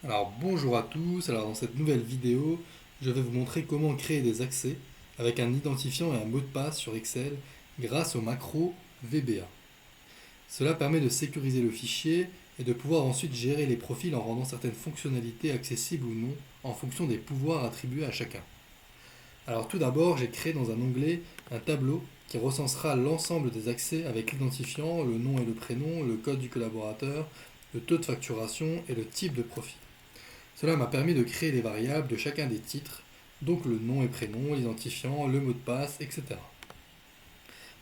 Alors bonjour à tous, alors dans cette nouvelle vidéo, je vais vous montrer comment créer des accès avec un identifiant et un mot de passe sur Excel grâce au macro VBA. Cela permet de sécuriser le fichier et de pouvoir ensuite gérer les profils en rendant certaines fonctionnalités accessibles ou non en fonction des pouvoirs attribués à chacun. Alors tout d'abord, j'ai créé dans un onglet un tableau qui recensera l'ensemble des accès avec l'identifiant, le nom et le prénom, le code du collaborateur, le taux de facturation et le type de profil. Cela m'a permis de créer les variables de chacun des titres, donc le nom et prénom, l'identifiant, le mot de passe, etc.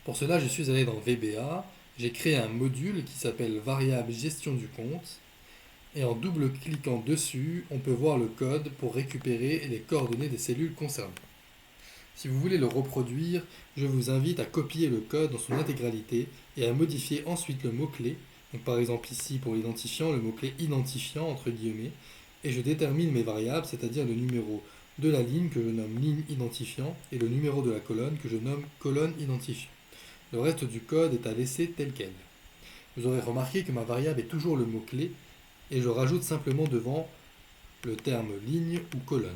Pour cela, je suis allé dans VBA, j'ai créé un module qui s'appelle variable gestion du compte, et en double-cliquant dessus, on peut voir le code pour récupérer les coordonnées des cellules concernées. Si vous voulez le reproduire, je vous invite à copier le code dans son intégralité et à modifier ensuite le mot-clé. Donc par exemple ici pour l'identifiant, le mot-clé identifiant entre guillemets, et je détermine mes variables, c'est-à-dire le numéro de la ligne que je nomme ligne identifiant et le numéro de la colonne que je nomme colonne identifiant. Le reste du code est à laisser tel quel. Vous aurez remarqué que ma variable est toujours le mot-clé et je rajoute simplement devant le terme ligne ou colonne.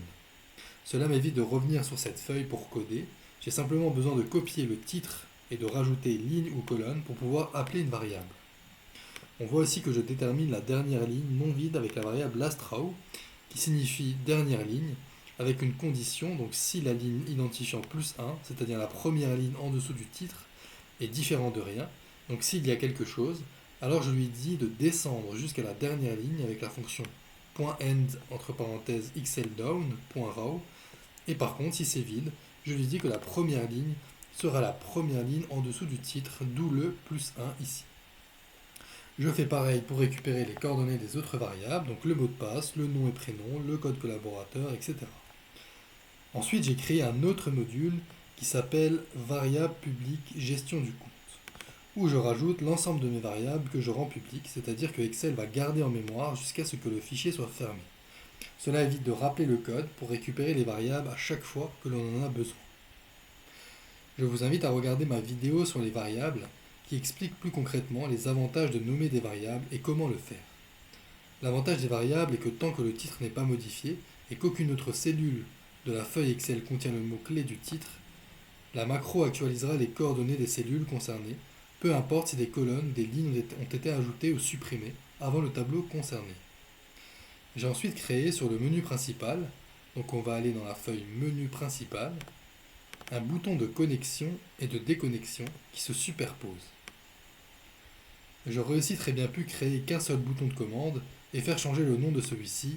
Cela m'évite de revenir sur cette feuille pour coder. J'ai simplement besoin de copier le titre et de rajouter ligne ou colonne pour pouvoir appeler une variable. On voit aussi que je détermine la dernière ligne non vide avec la variable lastRow qui signifie dernière ligne avec une condition, donc si la ligne identifiant plus 1, c'est-à-dire la première ligne en dessous du titre, est différente de rien, donc s'il y a quelque chose, alors je lui dis de descendre jusqu'à la dernière ligne avec la fonction .end entre parenthèses xldown.row. Et par contre, si c'est vide, je lui dis que la première ligne sera la première ligne en dessous du titre, d'où le plus 1 ici. Je fais pareil pour récupérer les coordonnées des autres variables, donc le mot de passe, le nom et prénom, le code collaborateur, etc. Ensuite, j'ai créé un autre module qui s'appelle variable publique gestion du compte, où je rajoute l'ensemble de mes variables que je rends publiques, c'est-à-dire que Excel va garder en mémoire jusqu'à ce que le fichier soit fermé. Cela évite de rappeler le code pour récupérer les variables à chaque fois que l'on en a besoin. Je vous invite à regarder ma vidéo sur les variables qui explique plus concrètement les avantages de nommer des variables et comment le faire. L'avantage des variables est que tant que le titre n'est pas modifié et qu'aucune autre cellule de la feuille Excel contient le mot-clé du titre, la macro actualisera les coordonnées des cellules concernées, peu importe si des colonnes, des lignes ont été ajoutées ou supprimées avant le tableau concerné. J'ai ensuite créé sur le menu principal, donc on va aller dans la feuille menu principal, un bouton de connexion et de déconnexion qui se superposent. J'aurais aussi très bien pu créer qu'un seul bouton de commande et faire changer le nom de celui-ci,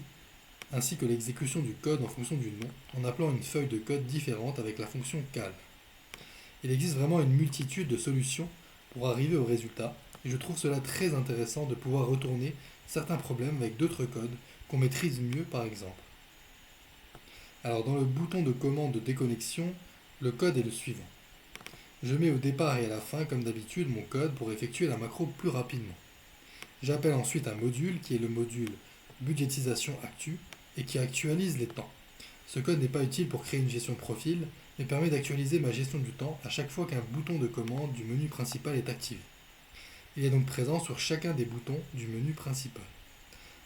ainsi que l'exécution du code en fonction du nom, en appelant une feuille de code différente avec la fonction cal. Il existe vraiment une multitude de solutions pour arriver au résultat, et je trouve cela très intéressant de pouvoir retourner certains problèmes avec d'autres codes qu'on maîtrise mieux par exemple. Alors dans le bouton de commande de déconnexion, le code est le suivant. Je mets au départ et à la fin, comme d'habitude, mon code pour effectuer la macro plus rapidement. J'appelle ensuite un module qui est le module budgétisation actu et qui actualise les temps. Ce code n'est pas utile pour créer une gestion de profil, mais permet d'actualiser ma gestion du temps à chaque fois qu'un bouton de commande du menu principal est activé. Il est donc présent sur chacun des boutons du menu principal.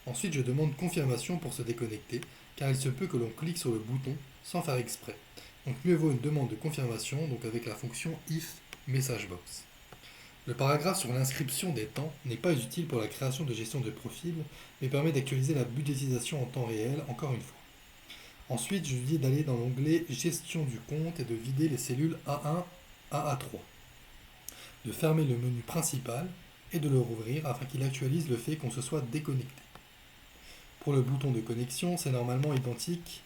Ensuite, je demande confirmation pour se déconnecter, car il se peut que l'on clique sur le bouton sans faire exprès. Donc mieux vaut une demande de confirmation, donc avec la fonction if messagebox. Le paragraphe sur l'inscription des temps n'est pas utile pour la création de gestion de profil, mais permet d'actualiser la budgétisation en temps réel encore une fois. Ensuite, je lui dis d'aller dans l'onglet gestion du compte et de vider les cellules A1 à A3, de fermer le menu principal et de le rouvrir afin qu'il actualise le fait qu'on se soit déconnecté. Pour le bouton de connexion, c'est normalement identique,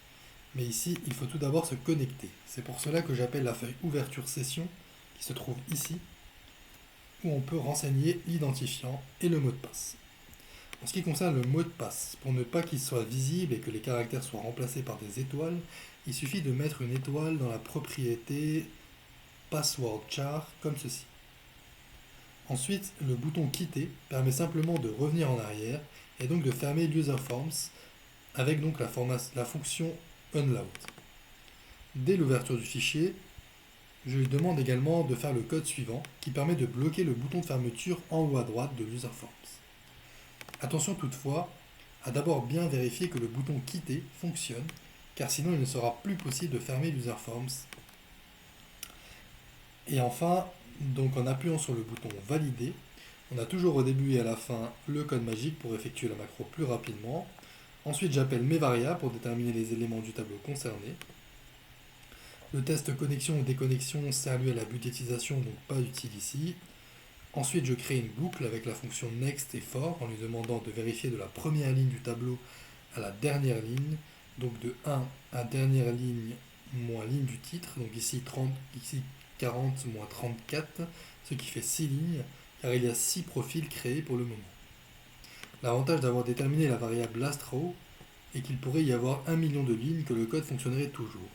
mais ici, il faut tout d'abord se connecter. C'est pour cela que j'appelle la feuille ouverture session, qui se trouve ici, où on peut renseigner l'identifiant et le mot de passe. En ce qui concerne le mot de passe, pour ne pas qu'il soit visible et que les caractères soient remplacés par des étoiles, il suffit de mettre une étoile dans la propriété password char comme ceci. Ensuite, le bouton quitter permet simplement de revenir en arrière et donc de fermer user forms avec donc la fonction unload. Dès l'ouverture du fichier, je lui demande également de faire le code suivant qui permet de bloquer le bouton de fermeture en haut à droite de l'user forms. Attention toutefois, à d'abord bien vérifier que le bouton quitter fonctionne, car sinon il ne sera plus possible de fermer l'user forms. Et enfin, donc en appuyant sur le bouton valider, on a toujours au début et à la fin le code magique pour effectuer la macro plus rapidement. Ensuite, j'appelle mes variables pour déterminer les éléments du tableau concerné. Le test connexion ou déconnexion sert lui à la budgétisation, donc pas utile ici. Ensuite, je crée une boucle avec la fonction next et for en lui demandant de vérifier de la première ligne du tableau à la dernière ligne, donc de 1 à dernière ligne moins ligne du titre, donc ici 30, ici 40 moins 34, ce qui fait 6 lignes, car il y a 6 profils créés pour le moment. L'avantage d'avoir déterminé la variable lastRow est qu'il pourrait y avoir 1 million de lignes que le code fonctionnerait toujours.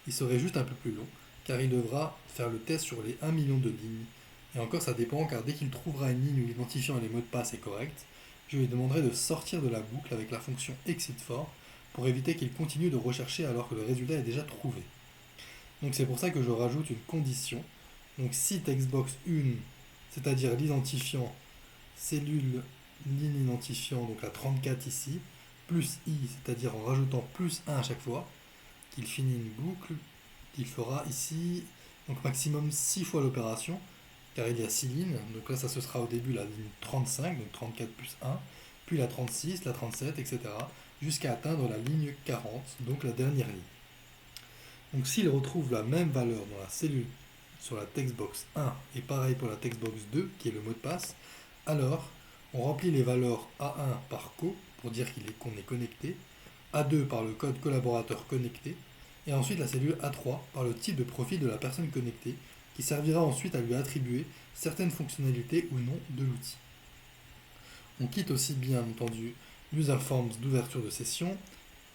Il serait juste un peu plus long, car il devra faire le test sur les 1 million de lignes. Et encore ça dépend, car dès qu'il trouvera une ligne où l'identifiant et les mots de passe est correct, je lui demanderai de sortir de la boucle avec la fonction exitFor pour éviter qu'il continue de rechercher alors que le résultat est déjà trouvé. Donc c'est pour ça que je rajoute une condition. Donc si textbox 1, c'est-à-dire l'identifiant, cellule ligne identifiant, donc la 34 ici, plus i, c'est-à-dire en rajoutant plus 1 à chaque fois, qu'il finit une boucle, qu'il fera ici, donc maximum 6 fois l'opération, car il y a 6 lignes, donc là ça se sera au début la ligne 35, donc 34 plus 1, puis la 36, la 37, etc., jusqu'à atteindre la ligne 40, donc la dernière ligne. Donc s'il retrouve la même valeur dans la cellule sur la textbox 1 et pareil pour la textbox 2 qui est le mot de passe, alors on remplit les valeurs A1 par co pour dire qu'on est connecté, A2 par le code collaborateur connecté et ensuite la cellule A3 par le type de profil de la personne connectée qui servira ensuite à lui attribuer certaines fonctionnalités ou non de l'outil. On quitte aussi bien entendu l'user forms d'ouverture de session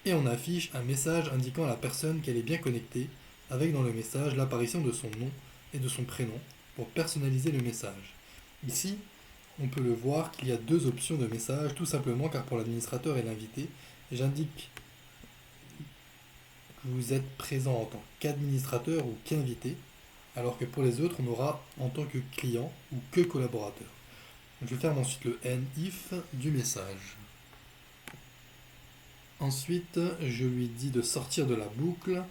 et on affiche un message indiquant à la personne qu'elle est bien connectée, avec dans le message l'apparition de son nom et de son prénom pour personnaliser le message. Ici, on peut le voir qu'il y a deux options de message, tout simplement car pour l'administrateur et l'invité, j'indique que vous êtes présent en tant qu'administrateur ou qu'invité, alors que pour les autres, on aura en tant que client ou que collaborateur. Donc je ferme ensuite le end if du message. Ensuite, je lui dis de sortir de la boucle.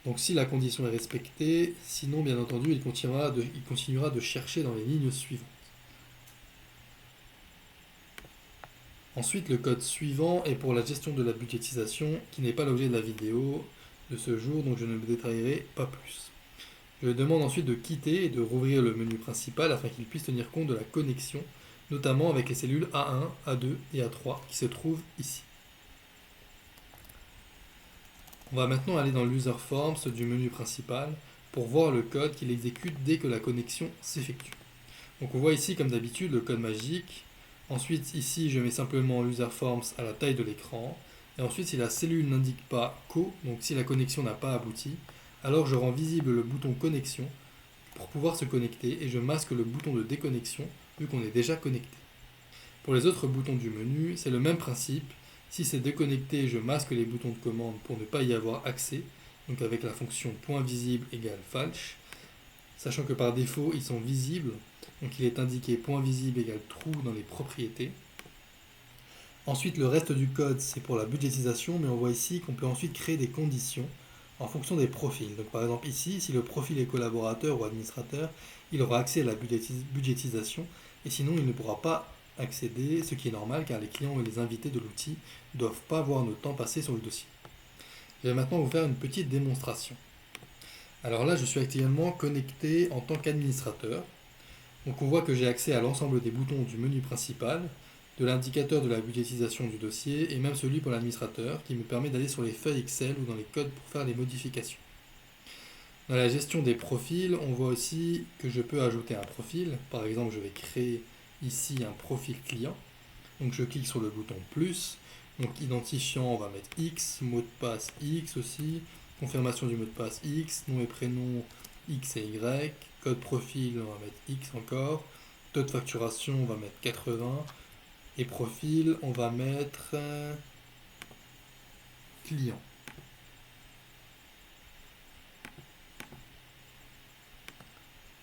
Donc si la condition est respectée, sinon bien entendu il continuera de chercher dans les lignes suivantes. Ensuite, le code suivant est pour la gestion de la budgétisation, qui n'est pas l'objet de la vidéo de ce jour, donc je ne me détaillerai pas plus. Je lui demande ensuite de quitter et de rouvrir le menu principal afin qu'il puisse tenir compte de la connexion, notamment avec les cellules A1, A2 et A3 qui se trouvent ici. On va maintenant aller dans l'user forms du menu principal pour voir le code qu'il exécute dès que la connexion s'effectue. Donc on voit ici comme d'habitude le code magique. Ensuite ici je mets simplement l'user forms à la taille de l'écran. Et ensuite si la cellule n'indique pas co, donc si la connexion n'a pas abouti, alors je rends visible le bouton connexion pour pouvoir se connecter et je masque le bouton de déconnexion vu qu'on est déjà connecté. Pour les autres boutons du menu, c'est le même principe. Si c'est déconnecté, je masque les boutons de commande pour ne pas y avoir accès, donc avec la fonction .visible égale false, sachant que par défaut ils sont visibles, donc il est indiqué .visible égale true dans les propriétés. Ensuite le reste du code c'est pour la budgétisation, mais on voit ici qu'on peut ensuite créer des conditions en fonction des profils. Donc par exemple ici, si le profil est collaborateur ou administrateur, il aura accès à la budgétisation, et sinon il ne pourra pas accéder, ce qui est normal car les clients et les invités de l'outil ne doivent pas voir notre temps passer sur le dossier. Je vais maintenant vous faire une petite démonstration. Alors là, je suis actuellement connecté en tant qu'administrateur. Donc on voit que j'ai accès à l'ensemble des boutons du menu principal, de l'indicateur de la budgétisation du dossier et même celui pour l'administrateur qui me permet d'aller sur les feuilles Excel ou dans les codes pour faire les modifications. Dans la gestion des profils, on voit aussi que je peux ajouter un profil. Par exemple, je vais créer ici un profil client. Donc je clique sur le bouton plus. Donc identifiant, on va mettre X, mot de passe X aussi, confirmation du mot de passe X, nom et prénom X et Y, code profil, on va mettre X encore, taux de facturation, on va mettre 80, et profil, on va mettre client.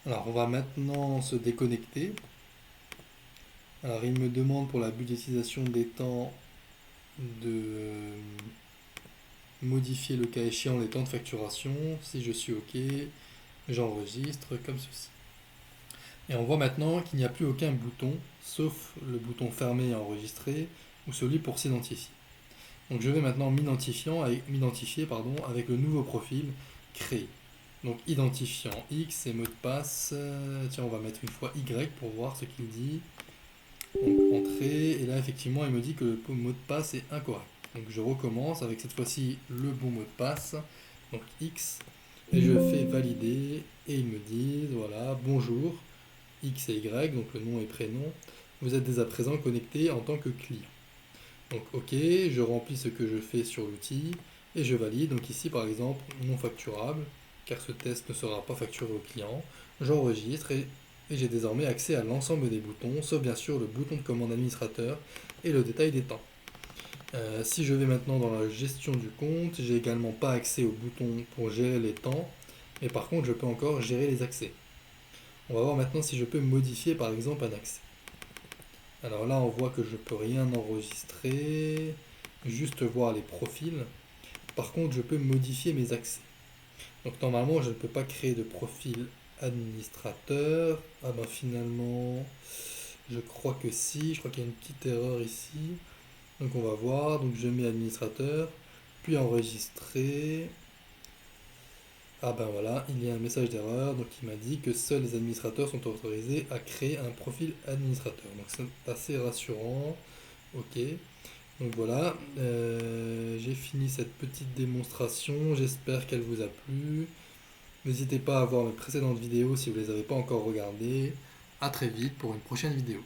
Alors on va maintenant se déconnecter. Alors il me demande pour la budgétisation des temps de modifier le cas échéant les temps de facturation. Si je suis OK, j'enregistre comme ceci. Et on voit maintenant qu'il n'y a plus aucun bouton, sauf le bouton fermer et enregistrer, ou celui pour s'identifier. Donc je vais maintenant m'identifier avec le nouveau profil créé. Donc identifiant X et mot de passe, tiens on va mettre une fois Y pour voir ce qu'il dit. Donc entrée, et là effectivement il me dit que le mot de passe est incorrect. Donc je recommence avec cette fois-ci le bon mot de passe, donc X, et je fais valider, et ils me disent voilà, bonjour, X et Y, donc le nom et prénom, vous êtes dès à présent connecté en tant que client. Donc OK, je remplis ce que je fais sur l'outil et je valide. Donc ici par exemple non facturable, car ce test ne sera pas facturé au client. J'enregistre et j'ai désormais accès à l'ensemble des boutons, sauf bien sûr le bouton de commande administrateur et le détail des temps. Si je vais maintenant dans la gestion du compte, j'ai également pas accès au bouton pour gérer les temps, mais par contre je peux encore gérer les accès. On va voir maintenant si je peux modifier par exemple un accès. Alors là, on voit que je peux rien enregistrer, juste voir les profils. Par contre, je peux modifier mes accès. Donc normalement, je ne peux pas créer de profil administrateur. Ah ben finalement, je crois que si. Je crois qu'il y a une petite erreur ici. Donc on va voir. Donc je mets administrateur, puis enregistrer. Ah ben voilà, il y a un message d'erreur, donc il m'a dit que seuls les administrateurs sont autorisés à créer un profil administrateur. Donc c'est assez rassurant. Ok, donc voilà, j'ai fini cette petite démonstration, j'espère qu'elle vous a plu. N'hésitez pas à voir mes précédentes vidéos si vous ne les avez pas encore regardées. A très vite pour une prochaine vidéo.